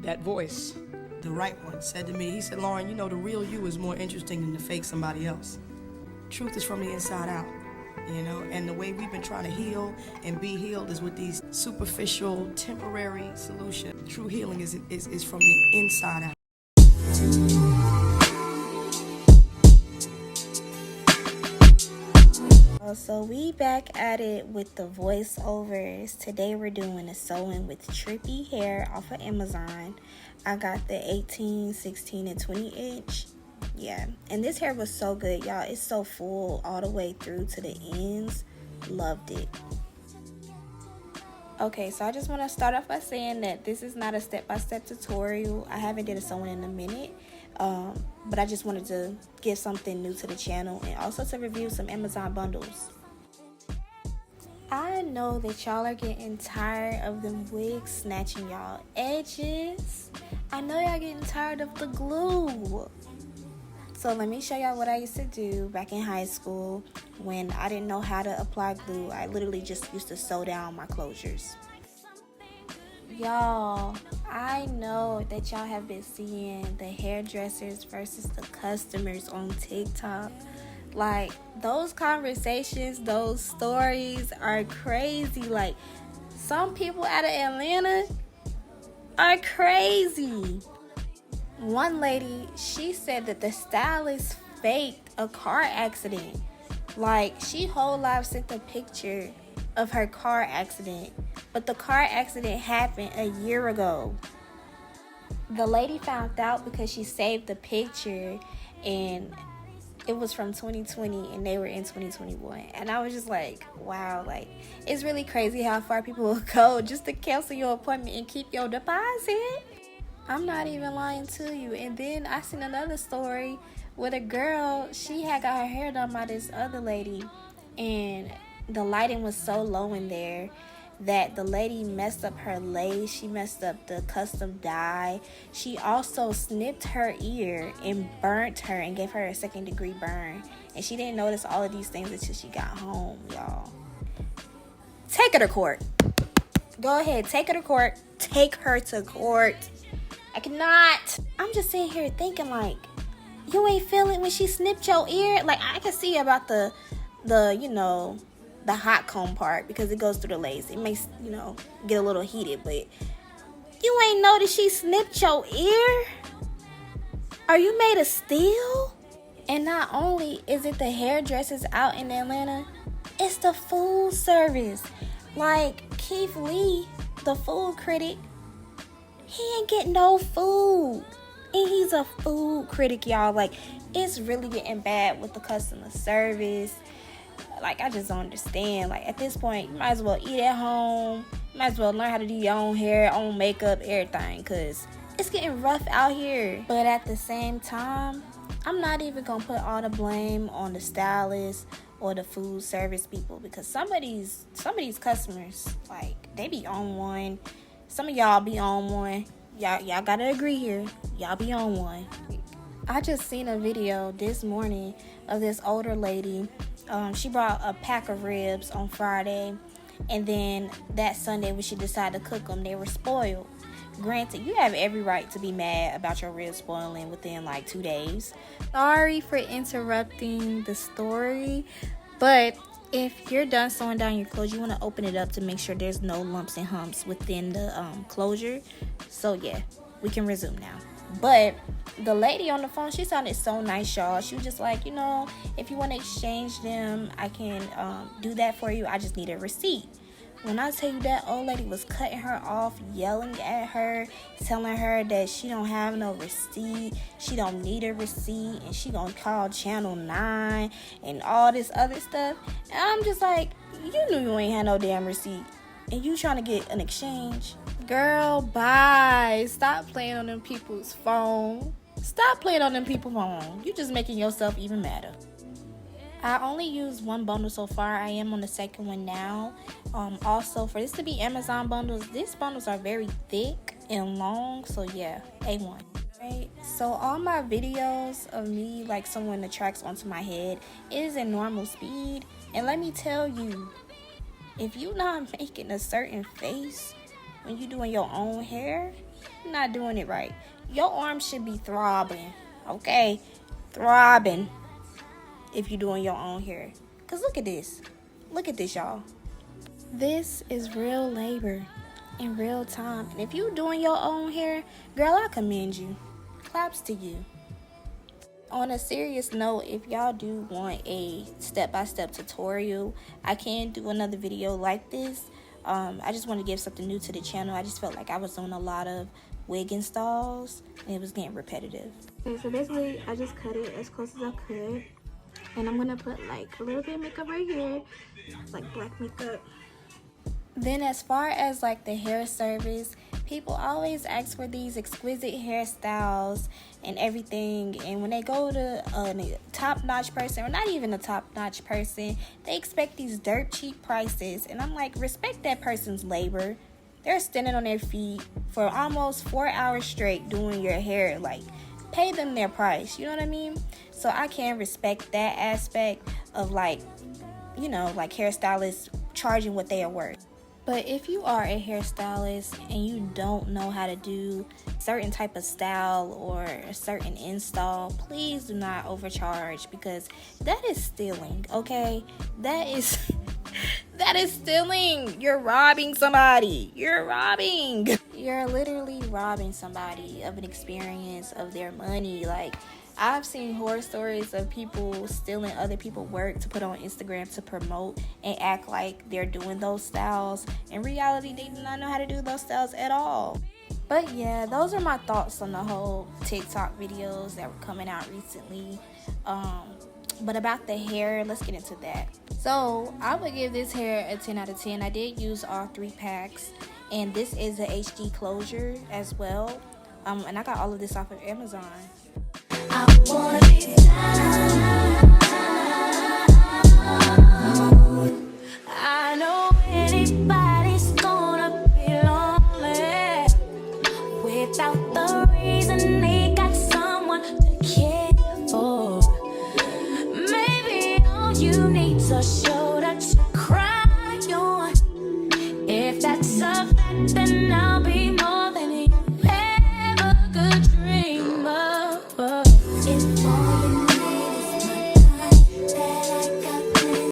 that voice, the right one, said to me, he said, Lauren, you know, the real you is more interesting than the fake somebody else. Truth is from the inside out, you know, and the way we've been trying to heal and be healed is with these superficial, temporary solutions. True healing is from the inside out. So we back at it with the voiceovers. Today we're doing a sewing with Trippy Hair off of Amazon. I got the 18, 16, and 20 inch. Yeah, and this hair was so good, y'all. It's so full all the way through to the ends. Loved it. Okay, so I just want to start off by saying that this is not a step-by-step tutorial. I haven't did a sewing in a minute. But I just wanted to give something new to the channel and also to review some Amazon bundles. I know that y'all are getting tired of them wigs snatching y'all edges. I know y'all getting tired of the glue. So let me show y'all what I used to do back in high school when I didn't know how to apply glue. I literally just used to sew down my closures. Y'all, I know that y'all have been seeing the hairdressers versus the customers on TikTok. Like, those conversations, those stories are crazy. Like, some people out of Atlanta are crazy. One lady, she said that the stylist faked a car accident. Like, she whole life sent a picture of her car accident, but the car accident happened a year ago. The lady found out because she saved the picture and it was from 2020 and they were in 2021. And I was just like, wow, like, it's really crazy how far people will go just to cancel your appointment and keep your deposit. I'm not even lying to you. And then I seen another story with a girl, she had got her hair done by this other lady and the lighting was so low in there that the lady messed up her lace. She messed up the custom dye. She also snipped her ear and burnt her and gave her a 2nd-degree burn. And she didn't notice all of these things until she got home, y'all. Take her to court. Go ahead, take her to court. Take her to court. I cannot. I'm just sitting here thinking, like, you ain't feel it when she snipped your ear? Like, I can see about the you know, the hot comb part because it goes through the lace. It makes, you know, get a little heated, but you ain't noticed she snipped your ear? Are you made of steel? And not only is it the hairdressers out in Atlanta, it's the food service. Like Keith Lee, the food critic, he ain't getting no food. And he's a food critic, y'all. Like, it's really getting bad with the customer service. Like, I just don't understand. Like, at this point, you might as well eat at home. You might as well learn how to do your own hair, own makeup, everything. Because it's getting rough out here. But at the same time, I'm not even going to put all the blame on the stylist or the food service people. Because some of these customers, like, they be on one. Some of y'all be on one. Y'all got to agree here. Y'all be on one. I just seen a video this morning of this older lady. She brought a pack of ribs on Friday, and then that Sunday when she decided to cook them, they were spoiled. Granted, you have every right to be mad about your ribs spoiling within like 2 days. Sorry for interrupting the story, but if you're done sewing down your clothes, you want to open it up to make sure there's no lumps and humps within the closure. So yeah, we can resume now. But the lady on the phone, she sounded so nice, y'all. She was just like, you know, if you want to exchange them, I can do that for you. I just need a receipt. When I tell you that old lady was cutting her off, yelling at her, telling her that she don't have no receipt, she don't need a receipt, and she gonna call Channel 9 and all this other stuff. And I'm just like, you knew you ain't had no damn receipt, and you trying to get an exchange? Girl, bye. Stop playing on them people's phone. Stop playing on them people's phone. You just making yourself even madder. I only used one bundle so far. I am on the second one now. Also, for this to be Amazon bundles, these bundles are very thick and long. So yeah, A1. Right? So all my videos of me like sewing the tracks onto my head is in normal speed. And let me tell you, if you're not making a certain face when you're doing your own hair, you're not doing it right. Your arms should be throbbing, okay? Throbbing if you're doing your own hair. Because look at this. Look at this, y'all. This is real labor in real time. And if you're doing your own hair, girl, I commend you. Claps to you. On a serious note, if y'all do want a step-by-step tutorial, I can do another video like this. I just want to give something new to the channel. I just felt like I was doing a lot of wig installs and it was getting repetitive. Okay, so basically I just cut it as close as I could, and I'm gonna put like a little bit of makeup right here, like black makeup. Then as far as like the hair service, people always ask for these exquisite hairstyles and everything, and when they go to a top-notch person, or not even a top-notch person, they expect these dirt cheap prices. And I'm like, respect that person's labor. They're standing on their feet for almost 4 hours straight doing your hair. Like, pay them their price, you know what I mean? So I can respect that aspect of, like, you know, like hairstylists charging what they are worth. But if you are a hairstylist and you don't know how to do certain type of style or a certain install, please do not overcharge, because that is stealing, okay? That is stealing. You're robbing somebody. You're literally robbing somebody of an experience, of their money. Like, I've seen horror stories of people stealing other people's work to put on Instagram to promote and act like they're doing those styles. In reality, they do not know how to do those styles at all. But yeah, those are my thoughts on the whole TikTok videos that were coming out recently. But about the hair, let's get into that. So I would give this hair a 10 out of 10. I did use all 3 packs, and this is a HD closure as well. And I got all of this off of Amazon. I wanna be down.